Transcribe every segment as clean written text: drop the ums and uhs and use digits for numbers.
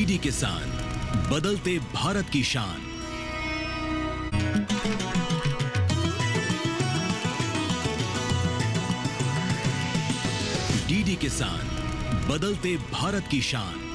DD किसान, बदलते भारत की शान। डीडी किसान, बदलते भारत की शान।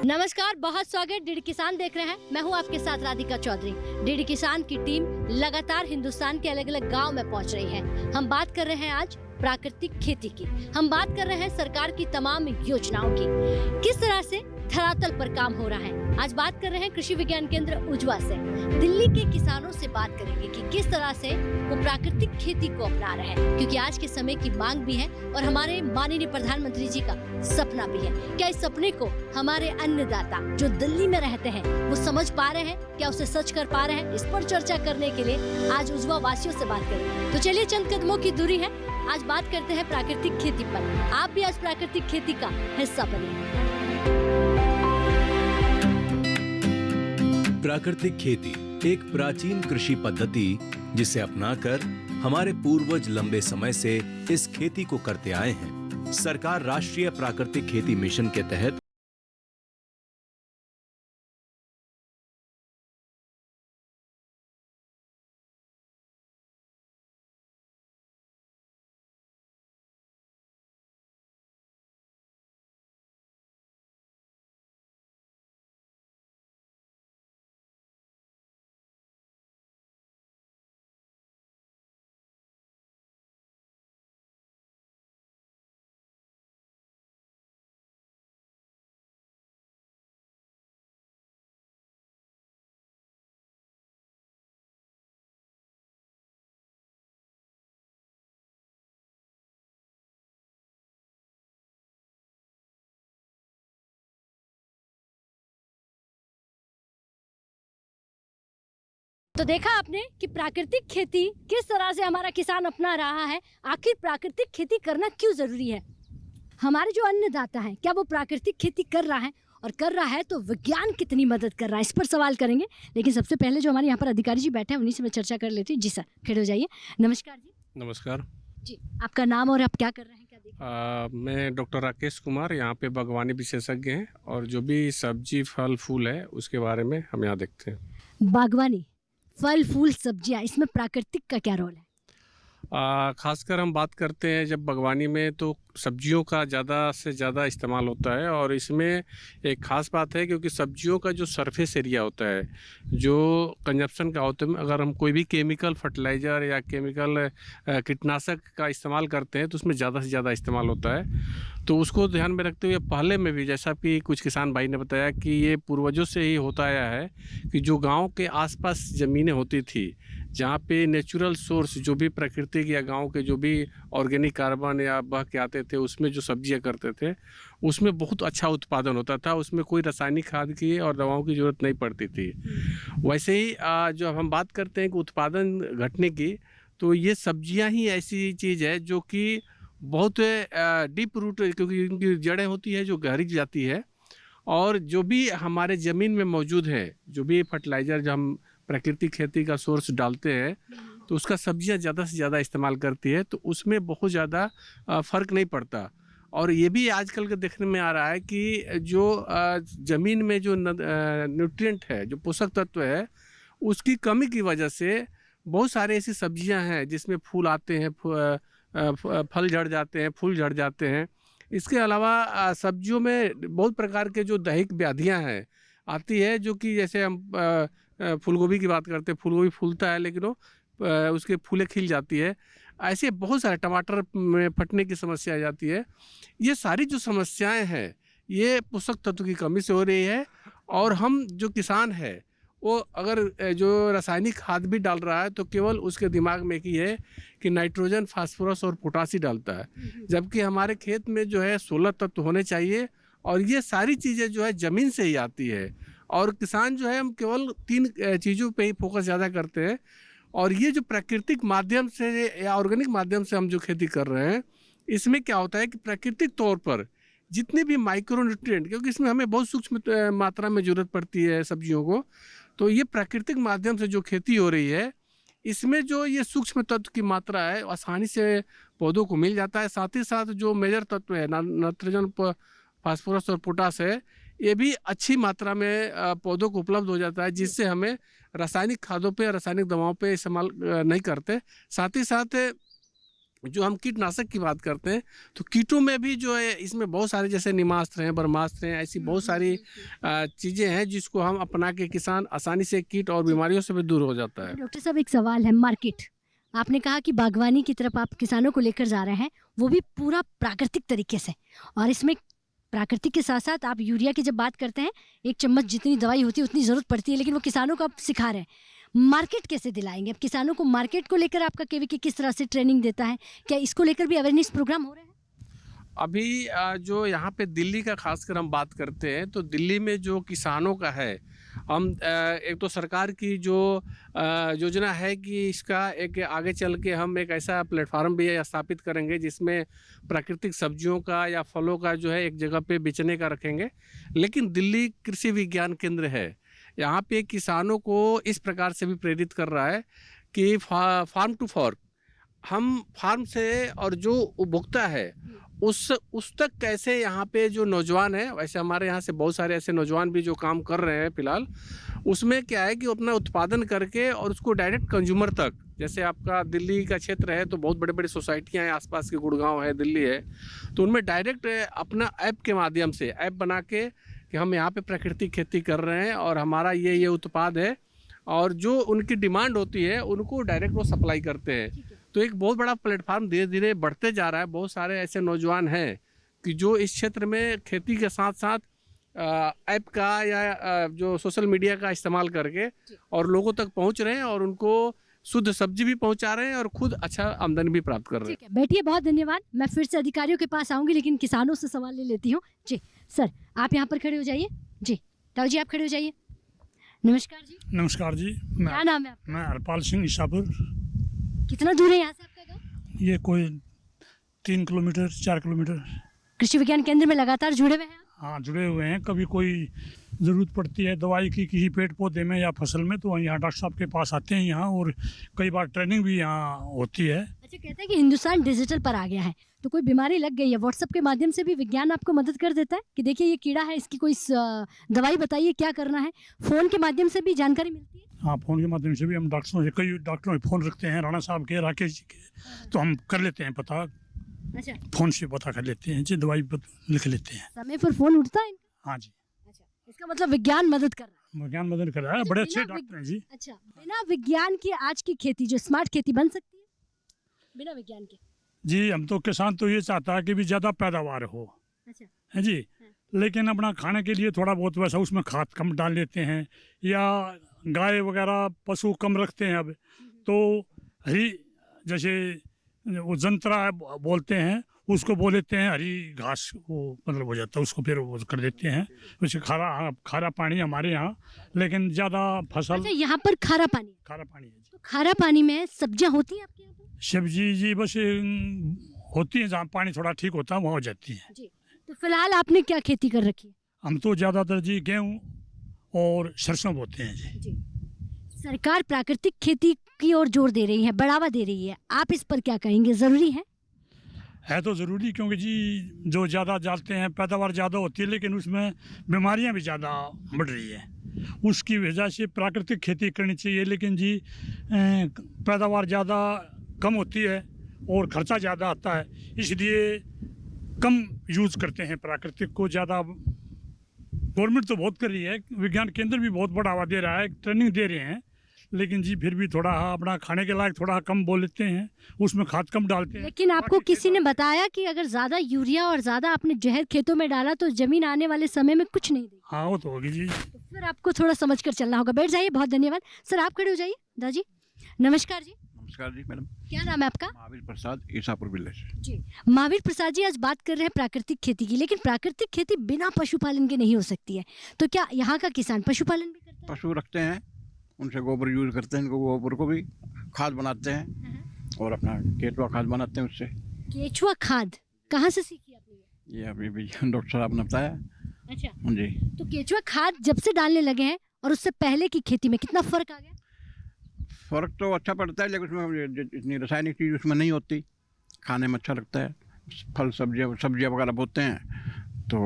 नमस्कार, बहुत स्वागत। डीडी किसान देख रहे हैं। मैं हूं आपके साथ राधिका चौधरी। डीडी किसान की टीम लगातार हिंदुस्तान के अलग अलग गांव में पहुंच रही है। हम बात कर रहे हैं आज प्राकृतिक खेती की। हम बात कर रहे हैं सरकार की तमाम योजनाओं की, किस तरह से धरातल पर काम हो रहा है। आज बात कर रहे हैं कृषि विज्ञान केंद्र उजवा से। दिल्ली के किसानों से बात करेंगे कि किस तरह से वो प्राकृतिक खेती को अपना रहे हैं, क्योंकि आज के समय की मांग भी है और हमारे माननीय प्रधानमंत्री जी का सपना भी है। क्या इस सपने को हमारे अन्नदाता जो दिल्ली में रहते हैं वो समझ पा रहे हैं? क्या उसे सच कर पा रहे हैं? इस पर चर्चा करने के लिए आज उजवा वासियों से बात करेंगे। तो चलिए, चंद कदमों की दूरी है, आज बात करते हैं प्राकृतिक खेती पर। आप भी आज प्राकृतिक खेती का हिस्सा बने। प्राकृतिक खेती एक प्राचीन कृषि पद्धति जिसे अपनाकर हमारे पूर्वज लंबे समय से इस खेती को करते आए हैं। सरकार राष्ट्रीय प्राकृतिक खेती मिशन के तहत तो देखा आपने कि प्राकृतिक खेती किस तरह से हमारा किसान अपना रहा है। आखिर प्राकृतिक खेती करना क्यों जरूरी है? हमारे जो अन्नदाता हैं, क्या वो प्राकृतिक खेती कर रहा है? और कर रहा है तो विज्ञान कितनी मदद कर रहा है, इस पर सवाल करेंगे। लेकिन सबसे पहले जो हमारे यहाँ पर अधिकारी जी बैठे हैं उन्हीं से मैं चर्चा कर लेती हूँ। जी सर, खड़े हो जाइए। नमस्कार जी। नमस्कार जी, आपका नाम और आप क्या कर रहे हैं, क्या देख रहे हैं? मैं डॉक्टर राकेश कुमार, यहाँ पे बागवानी विशेषज्ञ हैं और जो भी सब्जी फल फूल है उसके बारे में हम यहाँ देखते हैं। बागवानी, फल फूल सब्जियाँ, इसमें प्राकृतिक का क्या रोल है? खासकर हम बात करते हैं जब बागवानी में तो सब्जियों का ज़्यादा से ज़्यादा इस्तेमाल होता है। और इसमें एक ख़ास बात है क्योंकि सब्जियों का जो सरफेस एरिया होता है, जो कंजप्शन का होता है, अगर हम कोई भी केमिकल फर्टिलाइज़र या केमिकल कीटनाशक का इस्तेमाल करते हैं तो उसमें ज़्यादा से ज़्यादा इस्तेमाल होता है। तो उसको ध्यान में रखते हुए पहले में भी, जैसा कि कुछ किसान भाई ने बताया कि ये पूर्वजों से ही होता आया है कि जो गाँव के आसपास ज़मीनें होती थी, जहाँ पे नेचुरल सोर्स जो भी प्राकृतिक या गांव के जो भी ऑर्गेनिक कार्बन या बह के आते थे, उसमें जो सब्जियां करते थे उसमें बहुत अच्छा उत्पादन होता था। उसमें कोई रासायनिक खाद की और दवाओं की ज़रूरत नहीं पड़ती थी। वैसे ही जो हम बात करते हैं कि उत्पादन घटने की, तो ये सब्जियां ही ऐसी चीज़ है जो कि बहुत डीप रूट, क्योंकि इनकी जड़ें होती है जो गहरी जाती है। और जो भी हमारे ज़मीन में मौजूद है, जो भी फर्टिलाइज़र जो हम प्राकृतिक खेती का सोर्स डालते हैं, तो उसका सब्जियां ज़्यादा से ज़्यादा इस्तेमाल करती है, तो उसमें बहुत ज़्यादा फ़र्क नहीं पड़ता। और ये भी आजकल के देखने में आ रहा है कि जो ज़मीन में जो न्यूट्रिएंट है, जो पोषक तत्व है, उसकी कमी की वजह से बहुत सारे ऐसी सब्जियां हैं जिसमें फूल आते हैं, फल झड़ जाते हैं, फूल झड़ जाते हैं। इसके अलावा सब्जियों में बहुत प्रकार के जो दैहिक व्याधियाँ हैं आती है, जो कि जैसे हम फूलगोभी की बात करते हैं, फूलगोभी फूलता है लेकिन वो उसके फूलें खिल जाती है। ऐसे बहुत सारे, टमाटर में फटने की समस्या आ जाती है। ये सारी जो समस्याएं हैं ये पोषक तत्व की कमी से हो रही है। और हम जो किसान है वो अगर जो रासायनिक खाद भी डाल रहा है तो केवल उसके दिमाग में की है कि नाइट्रोजन, फास्फोरस और पोटासी डालता है, जबकि हमारे खेत में जो है 16 तत्व होने चाहिए। और ये सारी चीज़ें जो है ज़मीन से ही आती है। और किसान जो है, हम केवल 3 चीज़ों पे ही फोकस ज़्यादा करते हैं। और ये जो प्राकृतिक माध्यम से या ऑर्गेनिक माध्यम से हम जो खेती कर रहे हैं, इसमें क्या होता है कि प्राकृतिक तौर पर जितने भी माइक्रो न्यूट्रिएंट, क्योंकि इसमें हमें बहुत सूक्ष्म मात्रा में ज़रूरत पड़ती है सब्जियों को, तो ये प्राकृतिक माध्यम से जो खेती हो रही है इसमें जो ये सूक्ष्म तत्व की मात्रा है आसानी से पौधों को मिल जाता है। साथ ही साथ जो मेजर तत्व है नाइट्रोजन, फास्फोरस और पोटास है, ये भी अच्छी मात्रा में पौधों को उपलब्ध हो जाता है, जिससे हमें रासायनिक खादों पे, रासायनिक दवाओं पे इस्तेमाल नहीं करते। साथ ही साथ जो हम कीटनाशक की बात करते हैं तो कीटों में भी जो है इसमें बहुत सारे जैसे निमास्त्र हैं, ब्रह्मास्त्र हैं, ऐसी बहुत सारी चीज़ें हैं जिसको हम अपना के किसान आसानी से कीट और बीमारियों से भी दूर हो जाता है। डॉक्टर साहब, एक सवाल है, मार्केट, आपने कहा कि बागवानी की तरफ आप किसानों को लेकर जा रहे हैं, वो भी पूरा प्राकृतिक तरीके से, और इसमें प्राकृतिक के साथ साथ आप यूरिया की जब बात करते हैं 1 चम्मच जितनी दवाई होती है उतनी ज़रूरत पड़ती है, लेकिन वो किसानों को आप सिखा रहे हैं। मार्केट कैसे दिलाएंगे अब किसानों को? मार्केट को लेकर आपका केवीके किस तरह से ट्रेनिंग देता है? क्या इसको लेकर भी अवेयरनेस प्रोग्राम हो रहे हैं? अभी जो यहाँ पे दिल्ली का खासकर हम बात करते हैं तो दिल्ली में जो किसानों का है, हम एक तो सरकार की जो योजना है कि इसका एक आगे चल के हम एक ऐसा प्लेटफार्म भी स्थापित करेंगे जिसमें प्राकृतिक सब्जियों का या फलों का जो है एक जगह पे बेचने का रखेंगे। लेकिन दिल्ली कृषि विज्ञान केंद्र है, यहाँ पे किसानों को इस प्रकार से भी प्रेरित कर रहा है कि फार्म टू फॉर्क, हम फार्म से और जो उपभोक्ता है उस तक कैसे यहाँ पे जो नौजवान है, वैसे हमारे यहाँ से बहुत सारे ऐसे नौजवान भी जो काम कर रहे हैं फिलहाल, उसमें क्या है कि अपना उत्पादन करके और उसको डायरेक्ट कंज्यूमर तक, जैसे आपका दिल्ली का क्षेत्र है तो बहुत बड़े बड़े सोसाइटियाँ हैं, आसपास के गुड़गांव है, दिल्ली है, तो उनमें डायरेक्ट अपना ऐप के माध्यम से ऐप बना के कि हम यहाँ पे प्राकृतिक खेती कर रहे हैं और हमारा ये उत्पाद है, और जो उनकी डिमांड होती है उनको डायरेक्ट वो सप्लाई करते हैं। तो एक बहुत बड़ा प्लेटफार्म धीरे धीरे बढ़ते जा रहा है। बहुत सारे ऐसे नौजवान हैं कि जो इस क्षेत्र में खेती के साथ साथ ऐप का या जो सोशल मीडिया का इस्तेमाल करके और लोगों तक पहुंच रहे हैं और उनको शुद्ध सब्जी भी पहुंचा रहे हैं और खुद अच्छा आमदनी भी प्राप्त कर रहे हैं। ठीक है, बैठिए, बहुत धन्यवाद। मैं फिर से अधिकारियों के पास आऊंगी, लेकिन किसानों से सवाल ले लेती हूँ। जी सर, आप यहाँ पर खड़े हो जाइए। जी ताऊ जी, आप खड़े हो जाइए। नमस्कार जी। नमस्कार जी। क्या नाम है आपका? मैं हरपाल सिंह ईसापुर। कितना दूर है यहाँ से आपका गाँव? ये कोई 3 किलोमीटर 4 किलोमीटर। कृषि विज्ञान केंद्र में लगातार जुड़े हुए हैं आप? हाँ, जुड़े हुए हैं। कभी कोई ज़रूरत पड़ती है दवाई की किसी पेड़ पौधे में या फसल में तो यहाँ डॉक्टर साहब के पास आते हैं यहाँ, और कई बार ट्रेनिंग भी यहाँ होती है। अच्छा, कहते हैं कि हिंदुस्तान डिजिटल पर आ गया है, तो कोई बीमारी लग गई है, व्हाट्सएप के माध्यम से भी विज्ञान आपको मदद कर देता है कि देखिए ये कीड़ा है, इसकी कोई दवाई बताइए क्या करना है। फ़ोन के माध्यम से भी जानकारी मिलती है? हाँ, फ़ोन के माध्यम से भी हम डॉक्टरों से, कई डॉक्टरों के फ़ोन रखते हैं, राणा साहब के, राकेश जी के, तो हम कर लेते हैं पता। अच्छा, फ़ोन से पता कर लेते हैं जी, दवाई लिख लेते हैं। समय पर फ़ोन उठता है इनका? हाँ जी। अच्छा, इसका मतलब विज्ञान मदद कर रहा है। विज्ञान मदद कर रहा है। अच्छा, बड़े बिना अच्छे डॉक्टर हैं जी। अच्छा, बिना विज्ञान की आज की खेती जो स्मार्ट खेती बन सकती है बिना विज्ञान के? जी, हम तो किसान तो ये चाहता है कि भी ज़्यादा पैदावार हो, अच्छा, है जी। लेकिन अपना खाने के लिए थोड़ा बहुत वैसा उसमें खाद कम डाल लेते हैं, या गाय वगैरह पशु कम रखते हैं अब, तो हरी, जैसे वो जंतरा बोलते हैं उसको बोल देते हैं, हरी घास वो मतलब हो जाता है, उसको फिर वो कर देते हैं। वैसे खारा पानी हमारे यहाँ, लेकिन ज़्यादा फसल। अच्छा, यहाँ पर खारा पानी है जी। तो खारा पानी में सब्जियाँ होती हैं आपके यहाँ पर? सब्जी जी बस होती है, जहाँ पानी थोड़ा ठीक होता है वहाँ हो जाती है जी। तो फिलहाल आपने क्या खेती कर रखी है? हम तो ज़्यादातर जी गेहूँ और सरसों बोते हैं जी। सरकार प्राकृतिक खेती की ओर जोर दे रही है, बढ़ावा दे रही है, आप इस पर क्या कहेंगे? ज़रूरी है तो ज़रूरी, क्योंकि जी जो ज़्यादा डालते हैं पैदावार ज़्यादा होती है, लेकिन उसमें बीमारियां भी ज़्यादा बढ़ रही है। उसकी वजह से प्राकृतिक खेती करनी चाहिए, लेकिन जी पैदावार ज़्यादा कम होती है और ख़र्चा ज़्यादा आता है, इसलिए कम यूज़ करते हैं प्राकृतिक को ज़्यादा। गवर्नमेंट तो बहुत कर रही है, विज्ञान केंद्र भी बहुत बढ़ावा दे रहा है, ट्रेनिंग दे रहे हैं, लेकिन जी फिर भी थोड़ा अपना खाने के लायक थोड़ा कम बोल लेते हैं, उसमें खाद कम डालते हैं। लेकिन आपको किसी ने बताया कि अगर ज़्यादा यूरिया और ज़्यादा आपने जहर खेतों में डाला तो ज़मीन आने वाले समय में कुछ नहीं देगी। हाँ, वो तो होगी जी। तो फिर आपको थोड़ा समझ कर चलना होगा। बैठ जाइए, बहुत धन्यवाद। सर, आप खड़े हो जाइए। दादी नमस्कार जी। नमस्कार जी मैडम। क्या नाम है आपका? महावीर प्रसाद, ईसापुर विलेज जी। महावीर प्रसाद जी, आज बात कर रहे हैं प्राकृतिक खेती की, लेकिन प्राकृतिक खेती बिना पशुपालन के नहीं हो सकती है, तो क्या यहाँ का किसान पशुपालन भी करता है? पशु रखते हैं, उनसे गोबर यूज करते हैं, इनको गोबर को भी खाद बनाते हैं और अपना केचुआ खाद बनाते हैं उससे। केचुआ खाद कहाँ से सीखी आपने? ये अभी भी डॉक्टर साहब ने बताया। अच्छा, हाँ जी। तो केचुआ खाद जब से डालने लगे हैं और उससे पहले की खेती में कितना फर्क आ गया? फ़र्क तो अच्छा पड़ता है, लेकिन उसमें इतनी रासायनिक चीज़ उसमें नहीं होती, खाने में अच्छा लगता है। फल सब्जियाँ वगैरह बोते हैं तो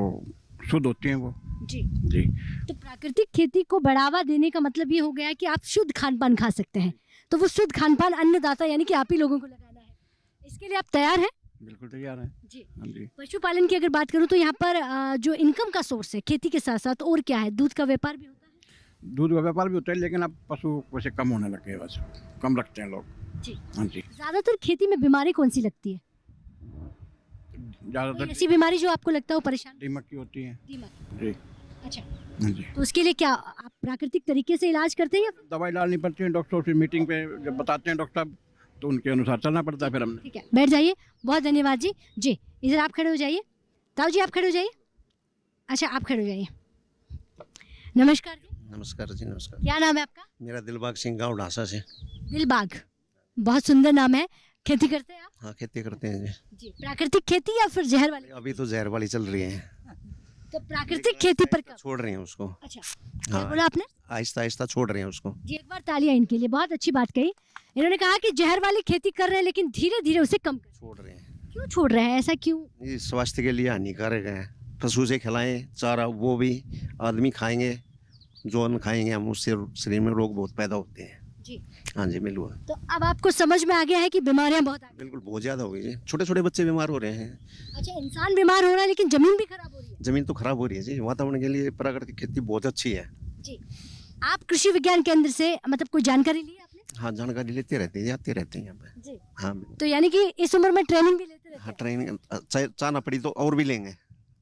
शुद्ध होती हैं वो। जी। जी। तो प्राकृतिक खेती को बढ़ावा देने का मतलब ये हो गया कि आप शुद्ध खान पान खा सकते हैं। तो वो शुद्ध खान पान अन्नदाता यानी कि आप ही लोगों को लगाना है, इसके लिए आप तैयार हैं? बिल्कुल तैयार है। जी। हाँ जी। पशुपालन की अगर बात करूं तो यहाँ पर जो इनकम का सोर्स है खेती के साथ साथ और क्या है? दूध का व्यापार भी होता है? दूध का व्यापार भी होता है, लेकिन अब पशु वैसे कम होने लगे हैं, बस कम रखते हैं लोग। जी। हाँ जी। ज्यादातर खेती में बीमारी कौन सी लगती है? कोई ज़्यादातर ऐसी बीमारी जो आपको लगता है वो परेशान? दीमक की होती है। दीमक। जी। अच्छा, हाँ जी। तो उसके लिए क्या आप प्राकृतिक तरीके से इलाज करते हैं या फिर? दवाई डालनी पड़ती है, डॉक्टर से मीटिंग पे जब बताते हैं डॉक्टर साहब तो उनके अनुसार चलना पड़ता है फिर हमने। ठीक है, बैठ जाइए। बहुत धन्यवाद जी। जी, इधर आप खड़े हो जाइए। ताऊ जी आप खड़े हो जाइए। अच्छा, आप खड़े हो जाइए। नमस्कार जी। नमस्कार जी, नमस्कार। क्या नाम है आपका? मेरा दिलबाग सिंह गांव ढासा से। दिलबाग, बहुत सुंदर नाम है। खेती करते हैं आप? हाँ, खेती करते हैं जी। जी। प्राकृतिक खेती या फिर जहर वाली? अभी तो जहर वाली चल रही है, तो प्राकृतिक खेती पर कब? छोड़ रहे हैं उसको। अच्छा, क्या हाँ, बोला आपने? आहिस्ता आहिस्ता छोड़ रहे हैं उसको। जी, एक बार तालियां इनके लिए, बहुत अच्छी बात कही। इन्होंने कहा कि जहर वाली खेती कर रहे हैं लेकिन धीरे धीरे उसे कम कर। छोड़ रहे हैं। क्यों छोड़ रहे हैं, ऐसा क्यों? ये स्वास्थ्य के लिए हानिकारक है। पशु से खिलाएं चारा, वो भी आदमी खाएंगे, जो अन्न खाएंगे हम, उससे शरीर में रोग बहुत पैदा होते हैं। जी। हाँ जी, बिल्कुल। तो अब आपको समझ में आ गया है कि बीमारियां बहुत आ गई। बिल्कुल बहुत ज़्यादा हो गई है। छोटे छोटे बच्चे बीमार हो रहे हैं। अच्छा, इंसान बीमार हो रहा है लेकिन जमीन भी खराब हो रही है। जमीन तो खराब हो रही है जी। वातावरण के लिए प्राकृतिक खेती बहुत अच्छी है। जी। आप कृषि विज्ञान केंद्र से मतलब कोई जानकारी ली है आपने? हाँ, जानकारी लेते रहते हैं, जाते रहते हैं यहाँ पे। जी। हाँ, तो यानी कि इस उम्र में ट्रेनिंग भी लेते रहते हाँ हैं? ट्रेनिंग चाहना पड़ी तो और भी लेंगे।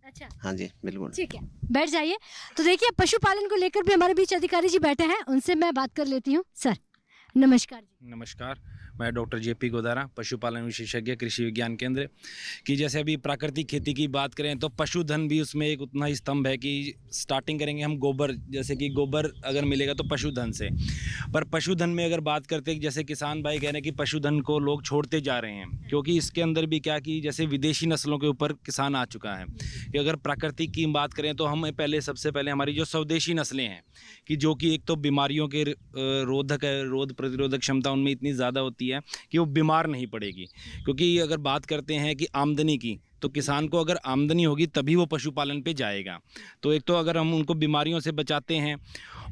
अच्छा, हाँ जी, बिल्कुल। ठीक है, बैठ जाइए। तो देखिए, पशुपालन को लेकर भी हमारे बीच अधिकारी जी बैठे हैं, उनसे मैं बात कर लेती हूँ। सर नमस्कार जी। नमस्कार, मैं डॉक्टर जेपी गोदारा, पशुपालन विशेषज्ञ, कृषि विज्ञान केंद्र। कि जैसे अभी प्राकृतिक खेती की बात करें तो पशुधन भी उसमें एक उतना ही स्तंभ है कि स्टार्टिंग करेंगे हम गोबर, जैसे कि गोबर अगर मिलेगा तो पशुधन से। पर पशुधन में अगर बात करते हैं, जैसे किसान भाई कह रहे हैं कि पशुधन को लोग छोड़ते जा रहे हैं, क्योंकि इसके अंदर भी क्या कि जैसे विदेशी नस्लों के ऊपर किसान आ चुका है। कि अगर प्राकृतिक की बात करें तो हम पहले सबसे पहले हमारी जो स्वदेशी नस्लें हैं कि जो कि एक तो बीमारियों के रोध प्रतिरोधक क्षमता उनमें इतनी ज़्यादा होती है कि वो बीमार नहीं पड़ेगी। क्योंकि अगर बात करते हैं कि आमदनी की, तो किसान को अगर आमदनी होगी तभी वो पशुपालन पे जाएगा। तो एक तो अगर हम उनको बीमारियों से बचाते हैं,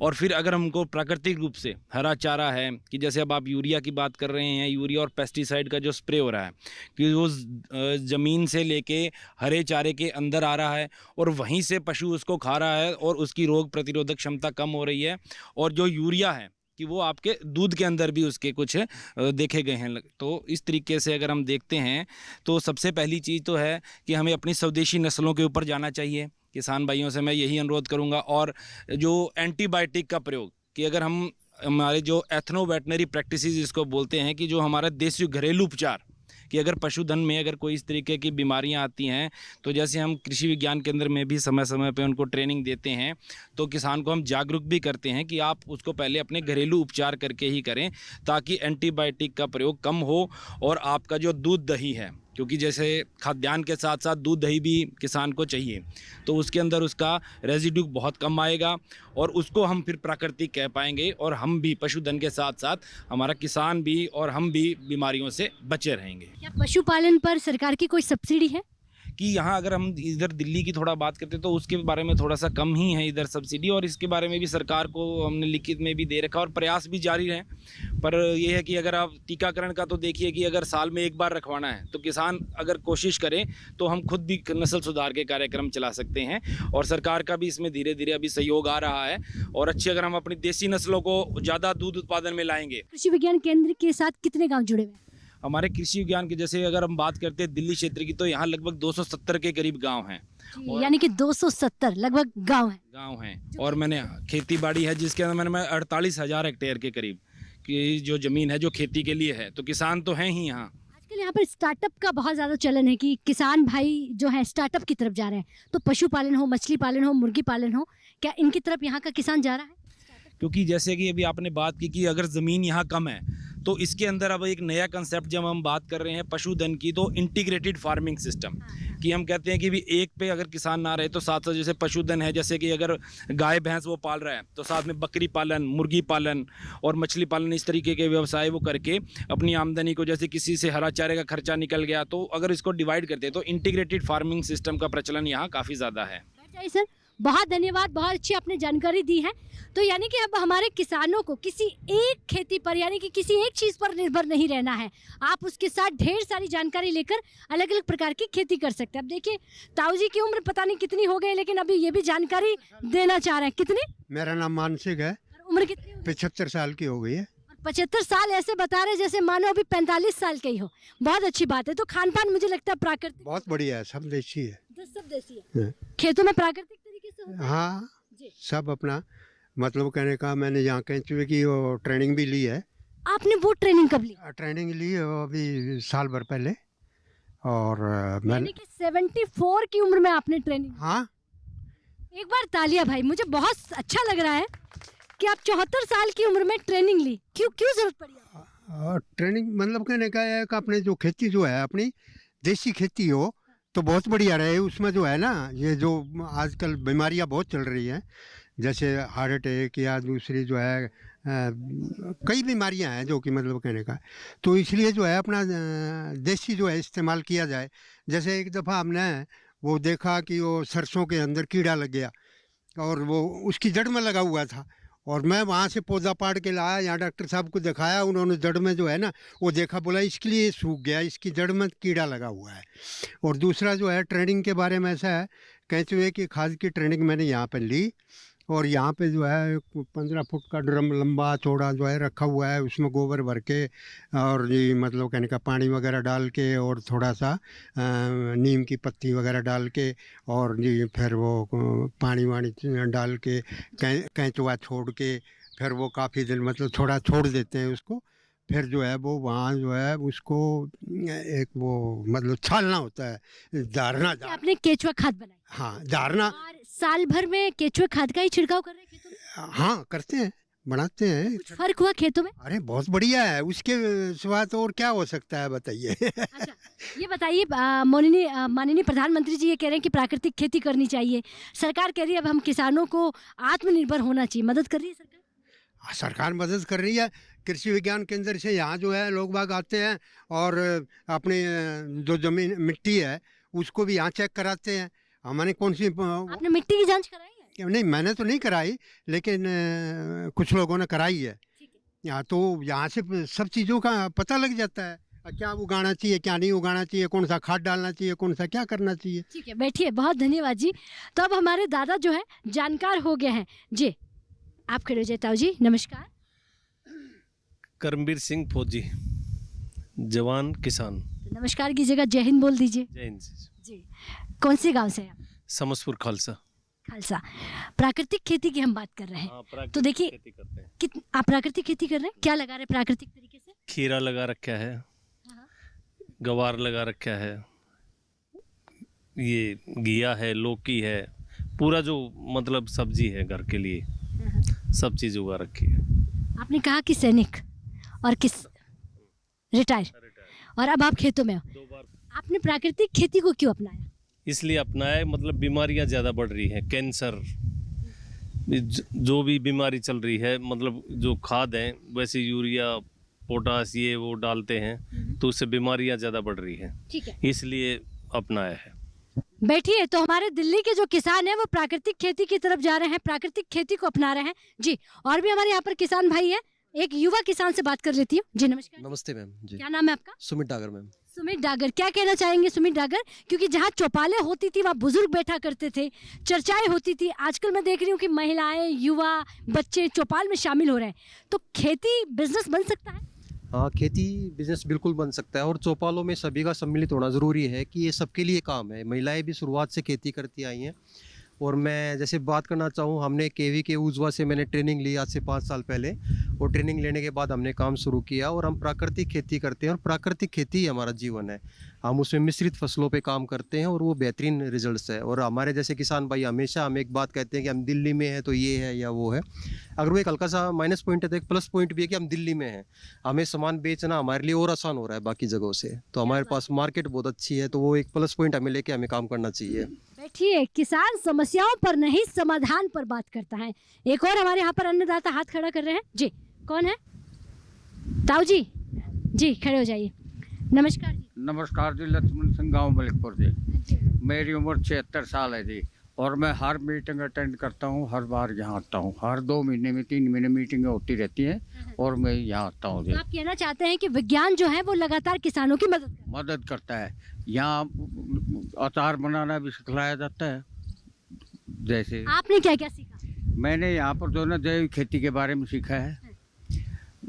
और फिर अगर हमको प्राकृतिक रूप से हरा चारा है कि जैसे अब आप यूरिया की बात कर रहे हैं, यूरिया और पेस्टिसाइड का जो स्प्रे हो रहा है कि वो ज़मीन से लेके हरे चारे के अंदर आ रहा है और वहीं से पशु उसको खा रहा है और उसकी रोग प्रतिरोधक क्षमता कम हो रही है। और जो यूरिया है कि वो आपके दूध के अंदर भी उसके कुछ देखे गए हैं। तो इस तरीके से अगर हम देखते हैं तो सबसे पहली चीज़ तो है कि हमें अपनी स्वदेशी नस्लों के ऊपर जाना चाहिए। किसान भाइयों से मैं यही अनुरोध करूंगा। और जो एंटीबायोटिक का प्रयोग कि अगर हम हमारे जो एथनो वेटनरी प्रैक्टिसेस जिसको बोलते हैं कि जो हमारा देसी घरेलू उपचार कि अगर पशुधन में अगर कोई इस तरीके की बीमारियां आती हैं तो जैसे हम कृषि विज्ञान केंद्र में भी समय समय पे उनको ट्रेनिंग देते हैं, तो किसान को हम जागरूक भी करते हैं कि आप उसको पहले अपने घरेलू उपचार करके ही करें ताकि एंटीबायोटिक का प्रयोग कम हो। और आपका जो दूध दही है, क्योंकि जैसे खाद्यान्न के साथ साथ दूध दही भी किसान को चाहिए, तो उसके अंदर उसका रेजिड्यू बहुत कम आएगा और उसको हम फिर प्राकृतिक कह पाएंगे और हम भी पशुधन के साथ साथ हमारा किसान भी और हम भी बीमारियों से बचे रहेंगे। क्या पशुपालन पर सरकार की कोई सब्सिडी है? कि यहाँ अगर हम इधर दिल्ली की थोड़ा बात करते हैं तो उसके बारे में थोड़ा सा कम ही है इधर सब्सिडी, और इसके बारे में भी सरकार को हमने लिखित में भी दे रखा और प्रयास भी जारी है। पर ये है कि अगर आप टीकाकरण का तो देखिए कि अगर साल में एक बार रखवाना है तो किसान अगर कोशिश करें तो हम खुद भी नस्ल सुधार के कार्यक्रम चला सकते हैं और सरकार का भी इसमें धीरे धीरे अभी सहयोग आ रहा है। और अच्छी अगर हम अपनी देसी नस्लों को ज़्यादा दूध उत्पादन में लाएंगे। कृषि विज्ञान केंद्र के साथ कितने गाँव जुड़े हुए हैं? हमारे कृषि विज्ञान के जैसे अगर हम बात करते हैं दिल्ली क्षेत्र की तो यहाँ लगभग 270 के करीब गांव हैं। यानी कि 270 लगभग गांव हैं। और मैंने खेती बाड़ी है जिसके अंदर मैंने 48,000 हेक्टेयर के करीब की जो ज़मीन है जो खेती के लिए है, तो किसान तो हैं ही यहाँ। आजकल यहाँ पर स्टार्टअप का बहुत ज़्यादा चलन है कि किसान भाई जो है स्टार्टअप की तरफ जा रहे हैं। तो पशुपालन हो, मछली पालन हो, मुर्गी पालन हो, क्या इनकी तरफ यहाँ का किसान जा रहा है? क्योंकि जैसे कि अभी आपने बात की कि अगर ज़मीन यहाँ कम है तो इसके अंदर अब एक नया कंसेप्ट जब हम बात कर रहे हैं पशुधन की, तो इंटीग्रेटेड फार्मिंग सिस्टम, कि हम कहते हैं कि भी एक पे अगर किसान ना रहे तो साथ साथ जैसे पशुधन है, जैसे कि अगर गाय भैंस वो पाल रहा है तो साथ में बकरी पालन, मुर्गी पालन और मछली पालन, इस तरीके के व्यवसाय वो करके अपनी आमदनी को, जैसे किसी से हरा चारे का खर्चा निकल गया तो अगर इसको डिवाइड करते हैं तो इंटीग्रेटेड फार्मिंग सिस्टम का प्रचलन यहाँ काफ़ी ज़्यादा है। सर बहुत धन्यवाद, बहुत अच्छी आपने जानकारी दी है। तो यानी कि अब हमारे किसानों को किसी एक खेती पर यानी कि किसी एक चीज़ पर निर्भर नहीं रहना है, आप उसके साथ ढेर सारी जानकारी लेकर अलग अलग प्रकार की खेती कर सकते हैं। अब देखिए ताऊ जी की उम्र पता नहीं कितनी हो गई, लेकिन अभी ये भी जानकारी देना चाह रहे हैं। कितनी? मेरा नाम मानसिक है, उम्र कितनी हो गई? 75 साल की हो गई है। 75 साल ऐसे बता रहे जैसे मानो अभी 45 साल के ही हो। बहुत अच्छी बात है। तो खान पान मुझे लगता है प्राकृतिक बहुत बढ़िया है, सब देसी है। सब देसी है। हाँ। खेतों में प्राकृतिक तरीके से होता है? हाँ जी। सब अपना मतलब कहने का, मैंने यहाँ कैंचुए की वो ट्रेनिंग भी ली है। आपने वो ट्रेनिंग कब ली? ट्रेनिंग ली है वो अभी साल भर पहले। और यानी मैंने कि 74 की उम्र में आपने ट्रेनिंग? हाँ एक बार तालियां भाई, मुझे बहुत अच्छा लग रहा है कि आप 74 साल की उम्र में ट्रेनिंग ली। क्यों जरूरत पड़ी आपको? ट्रेनिंग मतलब कहने का है कि अपने जो खेती जो है अपनी देसी खेती हो तो बहुत बढ़िया रहे। उसमें जो है ना, ये जो आजकल बीमारियां बहुत चल रही हैं, जैसे हार्ट अटैक या दूसरी जो है कई बीमारियां हैं जो कि मतलब कहने का, तो इसलिए जो है अपना देसी जो है इस्तेमाल किया जाए। जैसे एक दफ़ा हमने वो देखा कि वो सरसों के अंदर कीड़ा लग गया और वो उसकी जड़ में लगा हुआ था, और मैं वहाँ से पौधा पाड़ के लाया, यहाँ डॉक्टर साहब को दिखाया, उन्होंने जड़ में जो है ना वो देखा, बोला इसके लिए सूख गया, इसकी जड़ में कीड़ा लगा हुआ है। और दूसरा जो है ट्रेनिंग के बारे में ऐसा है, कैंचुए की खाद की ट्रेनिंग मैंने यहाँ पे ली, और यहाँ पे जो है 15 फुट का ड्रम लंबा चौड़ा जो है रखा हुआ है, उसमें गोबर भर के और जी मतलब कहने का पानी वगैरह डाल के और थोड़ा सा नीम की पत्ती वगैरह डाल के और जी फिर वो पानी वानी डाल के कैंचुआ छोड़ के फिर वो काफ़ी दिन मतलब थोड़ा छोड़ देते हैं उसको। फिर जो है वो वहाँ जो है उसको एक वो मतलब छालना होता है, झारना। आपने केचुआ खाद बनाई? हाँ झारना। और साल भर में केचुआ खाद का ही छिड़काव कर रहे हैं खेतों में? हाँ करते हैं, बनाते हैं। कुछ फर्क हुआ खेतों में? अरे बहुत बढ़िया है, उसके सिवा तो और क्या हो सकता है बताइए। अच्छा ये बताइए, माननीय प्रधानमंत्री जी ये कह रहे हैं कि प्राकृतिक खेती करनी चाहिए, सरकार कह रही है अब हम किसानों को आत्मनिर्भर होना चाहिए, मदद कर रही है सरकार? सरकार मदद कर रही है। कृषि विज्ञान केंद्र से यहाँ जो है लोग बाग आते हैं और अपने जो जमीन मिट्टी है उसको भी यहाँ चेक कराते हैं। हमने कौन सी आपने मिट्टी की जांच कराई है? नहीं मैंने तो नहीं कराई, लेकिन कुछ लोगों ने कराई है। यहाँ तो यहाँ से सब चीज़ों का पता लग जाता है, क्या उगाना चाहिए क्या नहीं उगाना चाहिए, कौन सा खाद डालना चाहिए, कौन सा क्या करना चाहिए। ठीक है, बैठिए, बहुत धन्यवाद जी। तो अब हमारे दादा जो है जानकार हो गए हैं जी। आप खड़े हो जाइए ताऊ जी, नमस्कार। करमबीर सिंह फौजी, जवान किसान। नमस्कार कीजिएगा, जय हिंद बोल दीजिए। जय हिंद जी। कौन से गांव से हैं आप? समसपुर खालसा। खालसा। प्राकृतिक खेती की हम बात कर रहे हैं, तो देखिए खेती करते हैं। आप प्राकृतिक खेती कर रहे हैं, क्या लगा रहे हैं प्राकृतिक तरीके से? खीरा लगा रखा है, गवार लगा रखा है, ये घिया है, लौकी है, पूरा जो मतलब सब्जी है घर के लिए सब चीज़ उगा रखी है। आपने कहा कि सैनिक और किस रिटायर, और अब आप खेतों में हो, 2 बार। आपने प्राकृतिक खेती को क्यों अपनाया? इसलिए अपनाया, मतलब बीमारियां ज़्यादा बढ़ रही हैं, कैंसर जो भी बीमारी चल रही है, मतलब जो खाद है वैसे यूरिया पोटास ये वो डालते हैं तो उससे बीमारियां ज़्यादा बढ़ रही हैं, ठीक है, इसलिए अपनाया है। बैठिए। तो हमारे दिल्ली के जो किसान हैं वो प्राकृतिक खेती की तरफ जा रहे हैं, प्राकृतिक खेती को अपना रहे हैं जी। और भी हमारे यहाँ पर किसान भाई हैं, एक युवा किसान से बात कर लेती हूँ जी। नमस्कार। नमस्ते मैम जी। क्या नाम है आपका? सुमित डागर मैम। सुमित डागर, क्या कहना चाहेंगे सुमित डागर? क्योंकि जहाँ चौपाले होती थी वहाँ बुजुर्ग बैठा करते थे, चर्चाएं होती थी, आजकल मैं देख रही हूँ कि महिलाएं, युवा, बच्चे चौपाल में शामिल हो रहे हैं, तो खेती बिजनेस बन सकता है? हाँ, खेती बिजनेस बिल्कुल बन सकता है, और चौपालों में सभी का सम्मिलित होना ज़रूरी है कि ये सबके लिए काम है। महिलाएं भी शुरुआत से खेती करती आई हैं, और मैं जैसे बात करना चाहूँ, हमने केवी के उजवा से मैंने ट्रेनिंग ली आज से 5 साल पहले, और ट्रेनिंग लेने के बाद हमने काम शुरू किया और हम प्राकृतिक खेती करते हैं और प्राकृतिक खेती ही हमारा जीवन है। हम उसमें मिश्रित फसलों पे काम करते हैं और वो बेहतरीन रिजल्ट्स है। और हमारे जैसे किसान भाई हमेशा हमें एक बात कहते हैं कि हम दिल्ली में हैं तो ये है या वो है। अगर वो एक हल्का सा माइनस पॉइंट है तो एक प्लस पॉइंट भी है कि हम दिल्ली में हैं, हमें सामान बेचना हमारे लिए और आसान हो रहा है बाकी जगहों से, तो हमारे पास मार्केट बहुत अच्छी है, तो वो एक प्लस पॉइंट हमें लेके हमें काम करना चाहिए। बैठिए, किसान समस्याओं पर नहीं समाधान पर बात करता है। एक और हमारे यहाँ पर अन्नदाता हाथ खड़ा कर रहे हैं जी, कौन है? ताऊ जी, जी खड़े हो जाइए। नमस्कार जी। नमस्कार जी, लक्ष्मण सिंह, गाँव मलिकपुर जी। मेरी उम्र 76 साल है जी, और मैं हर मीटिंग अटेंड करता हूँ, हर बार यहाँ आता हूँ। हर 2 महीने में 3 महीने मीटिंगें होती रहती हैं और मैं यहाँ आता हूँ जी। तो आप कहना चाहते हैं कि विज्ञान जो है वो लगातार किसानों की मदद करता है। यहाँ अचार बनाना भी सिखलाया जाता है। जैसे आपने क्या क्या सीखा? मैंने यहाँ पर जो ना जैविक खेती के बारे में सीखा है।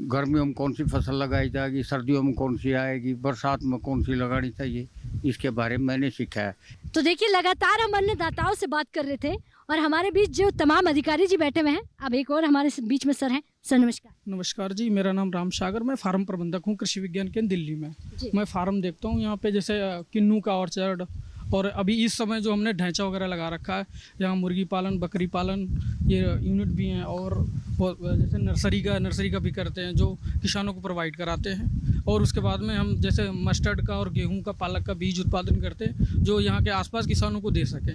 गर्मियों में कौन सी फसल लगाई जाएगी, सर्दियों में कौन सी आएगी, बरसात में कौन सी लगानी चाहिए, इसके बारे में मैंने सीखा है। तो देखिए, लगातार हम अन्नदाताओं से बात कर रहे थे और हमारे बीच जो तमाम अधिकारी जी बैठे हुए हैं, अब एक और हमारे बीच में सर हैं। सर नमस्कार। नमस्कार जी, मेरा नाम राम सागर, मैं फार्म प्रबंधक हूँ कृषि विज्ञान केंद्र दिल्ली में। मैं फार्म देखता हूँ यहाँ पे, जैसे किन्नू का ऑर्चर्ड, और अभी इस समय जो हमने ढांचा वगैरह लगा रखा है, यहाँ मुर्गी पालन, बकरी पालन, ये यूनिट भी हैं, और जैसे नर्सरी का भी करते हैं जो किसानों को प्रोवाइड कराते हैं। और उसके बाद में हम जैसे मस्टर्ड का और गेहूं का, पालक का बीज उत्पादन करते हैं जो यहाँ के आसपास किसानों को दे सकें।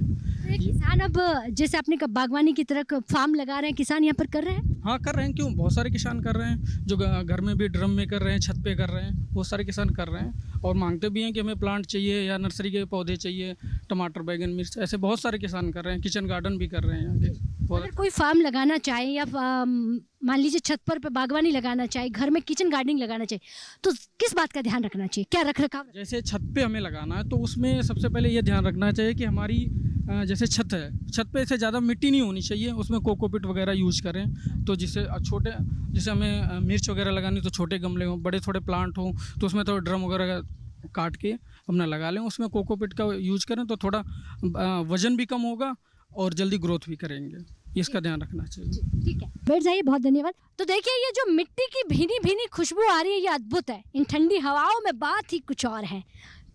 किसान अब जैसे आपने बागवानी की तरह फार्म लगा रहे हैं, किसान यहाँ पर कर रहे हैं? हाँ कर रहे हैं, क्यों, बहुत सारे किसान कर रहे हैं, जो घर में भी ड्रम में कर रहे हैं, छत पे कर रहे हैं, बहुत सारे किसान कर रहे हैं और मांगते भी हैं कि हमें प्लांट चाहिए या नर्सरी के पौधे चाहिए, टमाटर, बैगन, मिर्च, ऐसे बहुत सारे किसान कर रहे हैं। किचन गार्डन भी कर रहे हैं यहाँ के। अगर कोई फार्म लगाना चाहे या मान लीजिए छत पर बागवानी लगाना चाहे, घर में किचन गार्डनिंग लगाना चाहे, तो किस बात का ध्यान रखना चाहिए, क्या रख रखाव? जैसे छत पे हमें लगाना है तो उसमें सबसे पहले ये ध्यान रखना चाहिए कि हमारी जैसे छत है, छत पे से ज़्यादा मिट्टी नहीं होनी चाहिए, उसमें कोकोपीट वगैरह यूज करें, तो जिससे छोटे, जैसे हमें मिर्च वगैरह लगानी तो छोटे गमले हों, बड़े थोड़े प्लांट हों तो उसमें तो ड्रम वगैरह काट के अपना लगा लें, उसमें कोकोपीट का यूज करें तो थोड़ा वजन भी कम होगा और जल्दी ग्रोथ भी करेंगे, इसका ध्यान रखना चाहिए। ठीक है, बैठ जाइए, बहुत धन्यवाद। तो देखिए, ये जो मिट्टी की भीनी भीनी खुशबू आ रही है, ये अद्भुत है। इन ठंडी हवाओं में बात ही कुछ और है,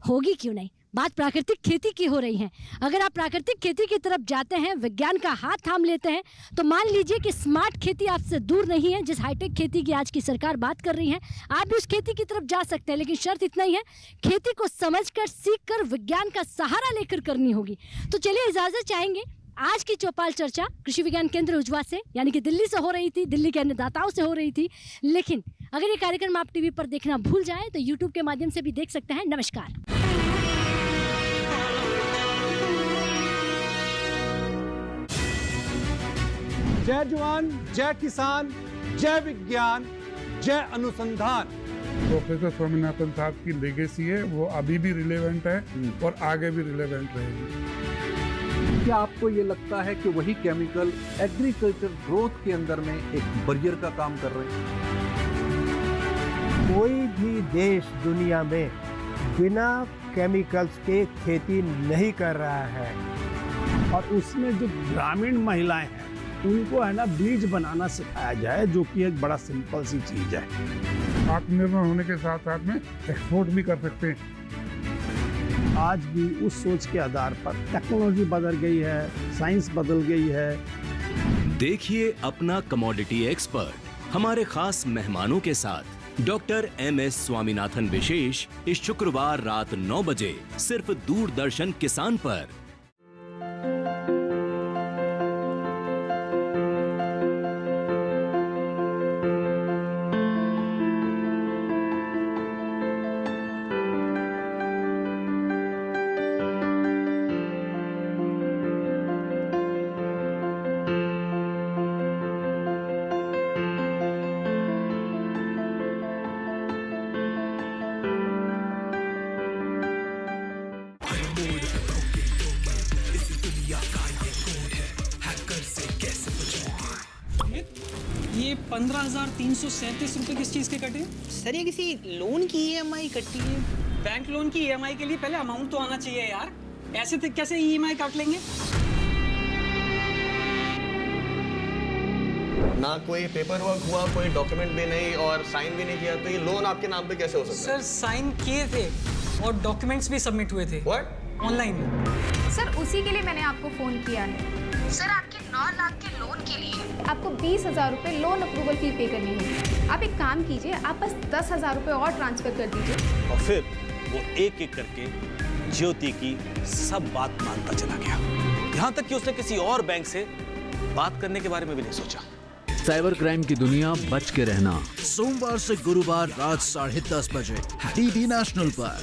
होगी क्यों नहीं, बात प्राकृतिक खेती की हो रही है। अगर आप प्राकृतिक खेती की तरफ जाते हैं, विज्ञान का हाथ थाम लेते हैं, तो मान लीजिए कि स्मार्ट खेती आपसे दूर नहीं है। जिस हाईटेक खेती की आज की सरकार बात कर रही है, आप भी उस खेती की तरफ जा सकते हैं, लेकिन शर्त इतना ही है, खेती को समझकर, सीखकर, विज्ञान का सहारा लेकर करनी होगी। तो चलिए, इजाजत चाहेंगे। आज की चौपाल चर्चा कृषि विज्ञान केंद्र उजवा से, यानी कि दिल्ली से हो रही थी, दिल्ली के अन्नदाताओं से हो रही थी। लेकिन अगर ये कार्यक्रम आप टीवी पर देखना भूल जाएं तो यूट्यूब के माध्यम से भी देख सकते हैं। नमस्कार। जय जवान, जय किसान, जय विज्ञान, जय अनुसंधान। प्रोफेसर स्वामीनाथन साहब की लेगेसी है, वो अभी भी रिलेवेंट है और आगे भी रिलेवेंट रहेगी। क्या आपको ये लगता है कि वही केमिकल एग्रीकल्चर ग्रोथ के अंदर में एक बैरियर का काम कर रहे हैं? कोई भी देश दुनिया में बिना केमिकल्स के खेती नहीं कर रहा है, और उसमें जो ग्रामीण महिलाएं हैं उनको है ना बीज बनाना सिखाया जाए, जो कि एक बड़ा सिंपल सी चीज है। आत्मनिर्भर होने के साथ साथ में एक्सपोर्ट भी कर सकते हैं। आज भी उस सोच के आधार पर टेक्नोलॉजी बदल गई है, साइंस बदल गई है। देखिए अपना कमोडिटी एक्सपर्ट हमारे खास मेहमानों के साथ डॉक्टर MS स्वामीनाथन विशेष इस शुक्रवार रात 9 बजे सिर्फ दूरदर्शन किसान पर। ये 15,337 रुपए किस चीज के कटे? सर ये किसी लोन की EMI कटी है। बैंक लोन की EMI के लिए पहले अमाउंट तो आना चाहिए यार, ऐसे कैसे EMI काट लेंगे? ना कोई पेपर वर्क हुआ, कोई डॉक्यूमेंट भी नहीं और साइन भी नहीं किया, तो ये लोन आपके नाम पे कैसे हो सकता है? सर साइन किए थे और डॉक्यूमेंट्स भी सबमिट हुए थे। व्हाट? ऑनलाइन। सर उसी के लिए मैंने आपको फोन किया है। सर आपके 9 लाख के लोन के लिए आपको 20,000 रुपए लोन अप्रूवल फी पे करनी होगी। आप एक काम कीजिए, आप बस 10,000 रुपए और ट्रांसफर कर दीजिए। और फिर वो एक एक करके ज्योति की सब बात मानता चला गया, यहाँ तक कि उसने किसी और बैंक से बात करने के बारे में भी नहीं सोचा। साइबर क्राइम की दुनिया बच के रहना, सोमवार से गुरुवार रात 10:30 बजे डीडी नेशनल पर।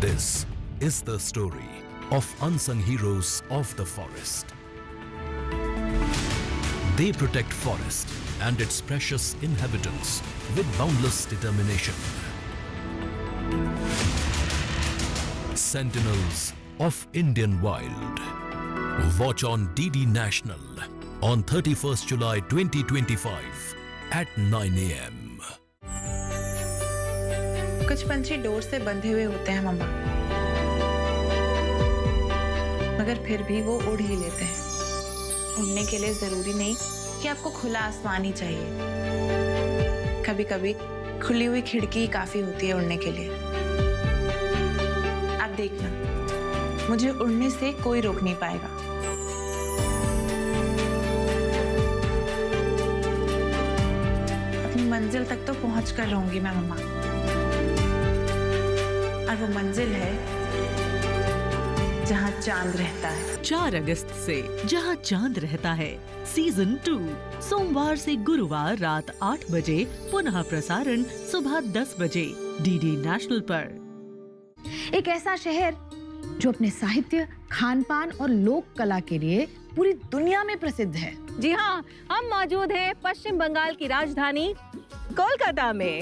This is the story of unsung heroes of the forest. They protect forest and its precious inhabitants with boundless determination. Sentinels of Indian Wild. Watch on DD National on 31st July 2025 at 9 a.m. कुछ पंछी door से बंधे हुए होते हैं मम्मा, मगर फिर भी वो उड़ ही लेते हैं। उड़ने के लिए जरूरी नहीं कि आपको खुला आसमान ही चाहिए। कभी कभी खुली हुई खिड़की ही काफी होती है उड़ने के लिए। आप देखना, मुझे उड़ने से कोई रोक नहीं पाएगा। अपनी मंजिल तक तो पहुंच कर रहूंगी मैं मम्मा, और वो मंजिल है जहां चांद रहता है। 4 अगस्त से जहां चांद रहता है सीजन 2 सोमवार से गुरुवार रात 8 बजे, पुनः प्रसारण सुबह 10 बजे डीडी नेशनल पर। एक ऐसा शहर जो अपने साहित्य, खान-पान और लोक कला के लिए पूरी दुनिया में प्रसिद्ध है। जी हाँ, हम मौजूद हैं पश्चिम बंगाल की राजधानी कोलकाता में।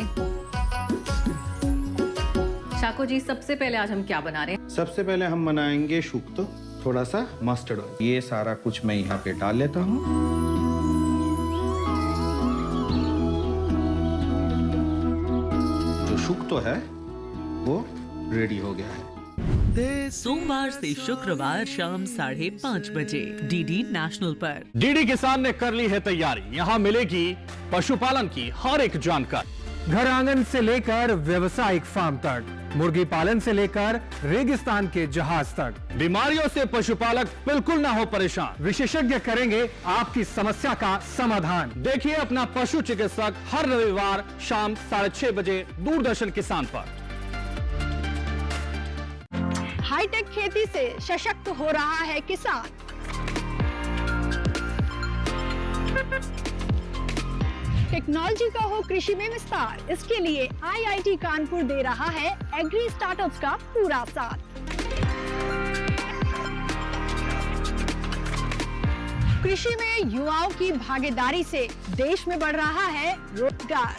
शाको जी, सबसे पहले आज हम क्या बना रहे हैं? सबसे पहले हम बनाएंगे शुक्तो, थोड़ा सा मस्टर्ड ऑयल। ये सारा कुछ मैं यहाँ पे डाल लेता हूँ। जो शुक्तो है वो रेडी हो गया है। सोमवार से शुक्रवार शाम 5:30 बजे डीडी नेशनल पर। डीडी किसान ने कर ली है तैयारी, यहाँ मिलेगी पशुपालन की हर एक जानकारी। घर आंगन से लेकर व्यावसायिक फार्म तक, मुर्गी पालन से लेकर रेगिस्तान के जहाज तक। बीमारियों से पशुपालक बिल्कुल ना हो परेशान, विशेषज्ञ करेंगे आपकी समस्या का समाधान। देखिए अपना पशु चिकित्सक हर रविवार शाम 6:30 बजे दूरदर्शन किसान पर। हाईटेक खेती से सशक्त हो रहा है किसान। टेक्नोलॉजी का हो कृषि में विस्तार, इसके लिए आईआईटी कानपुर दे रहा है एग्री स्टार्टअप्स का पूरा साथ। कृषि में युवाओं की भागीदारी से देश में बढ़ रहा है रोजगार।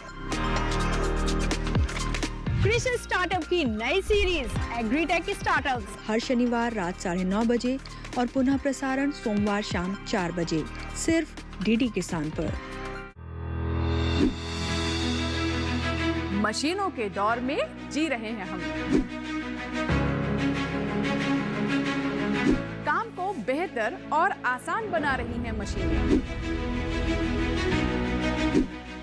कृषि स्टार्टअप की नई सीरीज एग्रीटेक स्टार्टअप्स हर शनिवार रात 9:30 बजे और पुनः प्रसारण सोमवार शाम 4 बजे, सिर्फ डीडी किसान पर। मशीनों के दौर में जी रहे हैं हम। काम को बेहतर और आसान बना रही हैं मशीनें।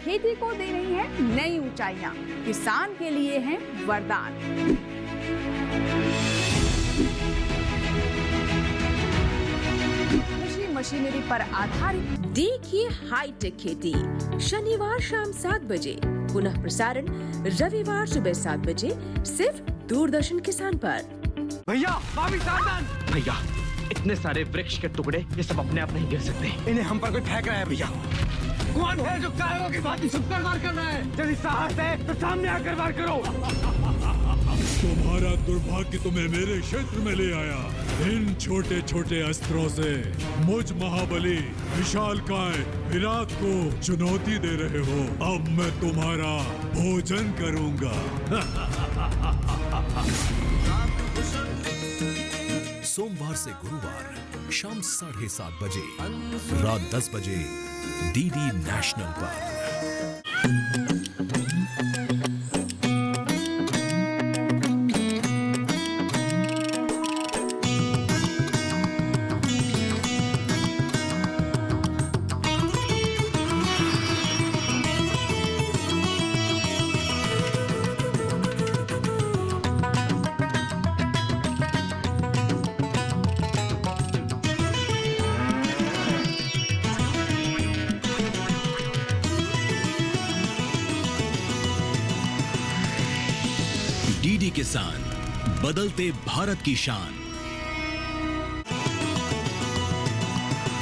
खेती को दे रही है नई ऊंचाइयां, किसान के लिए है वरदान। कृषि मशीनरी पर आधारित देखिए हाईटेक खेती शनिवार शाम 7 बजे, पुनः प्रसारण रविवार सुबह 7 बजे, सिर्फ दूरदर्शन किसान पर। भैया, भाभी सावधान! भैया, इतने सारे वृक्ष के टुकड़े ये सब अपने आप नहीं गिर सकते। इन्हें हम पर कोई फेंक रहा है भैया। कौन है जो कायरों की भांति छुपकर वार कर रहा है? यदि साहस है तो सामने आकर वार करो। तुम्हारा दुर्भाग्य तुम्हें मेरे क्षेत्र में ले आया। इन छोटे छोटे अस्त्रों से मुझ महाबली विशालकाय विराट को चुनौती दे रहे हो। अब मैं तुम्हारा भोजन करूंगा। सोमवार से गुरुवार शाम 7:30 बजे, रात 10 बजे डीडी नेशनल पर। डीडी किसान, बदलते भारत की शान।